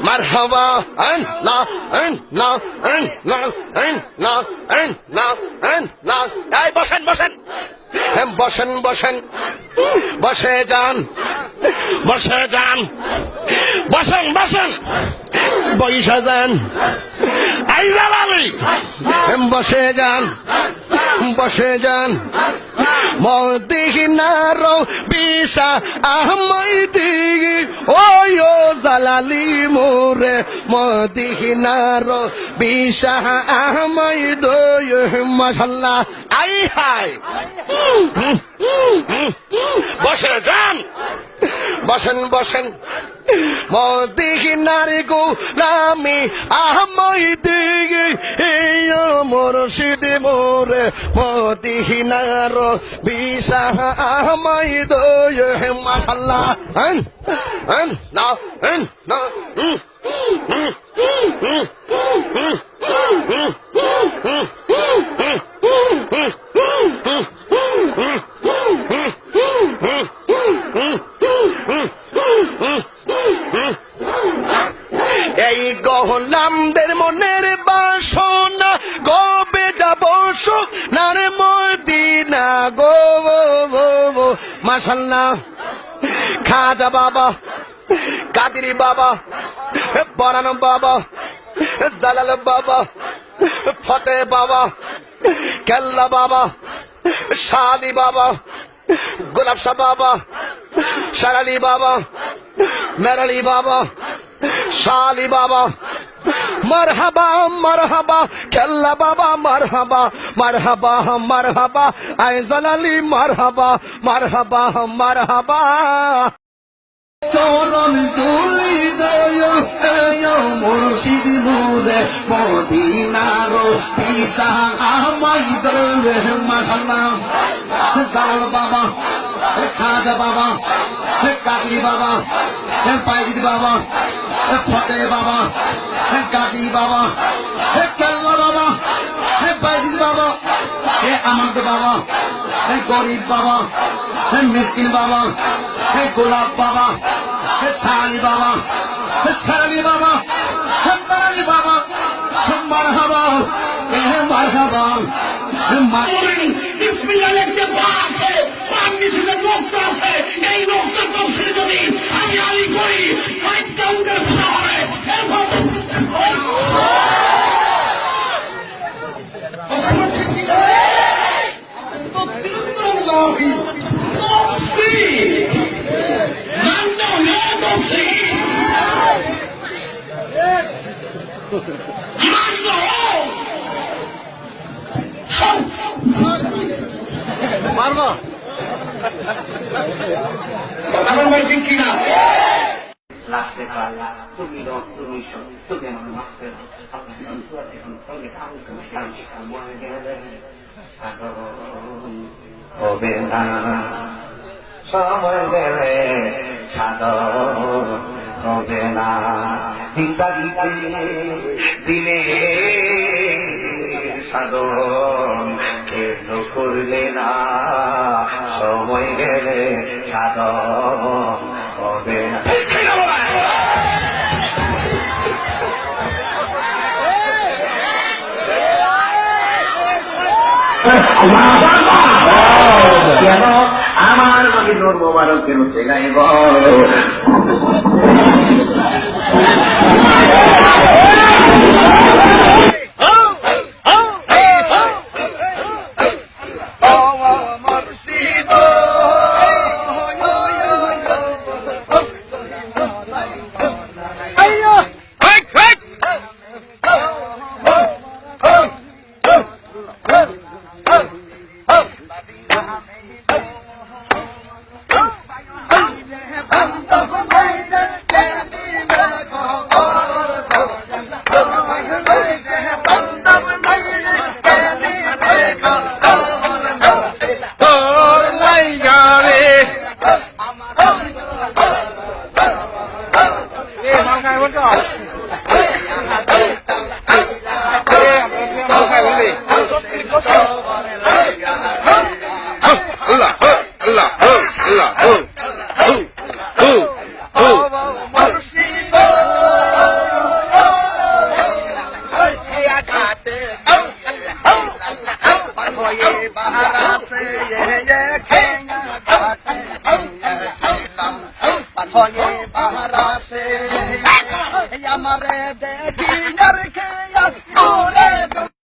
মারহাবা না না না না না না। এই বসেন বসেন বসেন বসেন বসে যান বসে যান বসেন বসেন বৈশা যান। এই জালালি বসে যান বসে যান। মদিনার বিশা আহমদি ওই ও জালালি মোরে মদিনার বিশা আহমদ মাশাআল্লাহ। আই হাই বসে যান বসেন বসেন। মদিনার গোলামি আহমদ মুর্শিদ মোরে মদিনার বিশা আহমদ মাশাআল্লাহ। না না এই গোলামদের মনের বাসনা কবে যাব সোনার মদিনা গো মাশাআল্লাহ। খাজা বাবা কাদির বাবা বরান বাবা জালাল বাবা ফতে বাবা কেল্লা বাবা শালি বাবা গোলাপ শাহ বাবা শারালি বাবা মেরালি বাবা শালি বাবা মারহাবা মারহাবা কেল্লা বাবা মারহাবা মারহাবা মারহাবা আয় জালালি মারহাবা মারহাবা মারহাবা। চরণ দুলি দয় মুর্শিদ মোরে মদিনার বিশা আহমদ মাশাআল্লাহ। জালাল বাবা খাজা বাবা কাদির বাবা পাইজি বাবা ফতে বাবা গাদি বাবা কেল্লা বাবা পাইজি বাবা আমদ বাবা গরিব বাবা মিসকিন বাবা গোলাপ বাবা শালি বাবা শালি বাবা তারালি বাবা মারহাবা মারহাবা। বিসমিল্লাহ লিখতে পারছে পান মিছিলে রক্ত আছে। এই রক্ত তফসির যদি আমি আলী করি সাইদটা উদের ফুটা হবে। মারবো আমার ভাই ঠিক কিনা লাস্টে পাল্লা তুমি রক তুমি তুমি আমার মাস্টার আপনার এখন আমি তো মনে গেলে হবে না সময় গেলে সাধন হবে না। হিতারিতে দিলে সাধন কেন করলে না সময় গেলে সাধন হবে না। কেন আমার নবী নূর মোবারক কেন গাইব? Allah, Allah, Allah, Amare de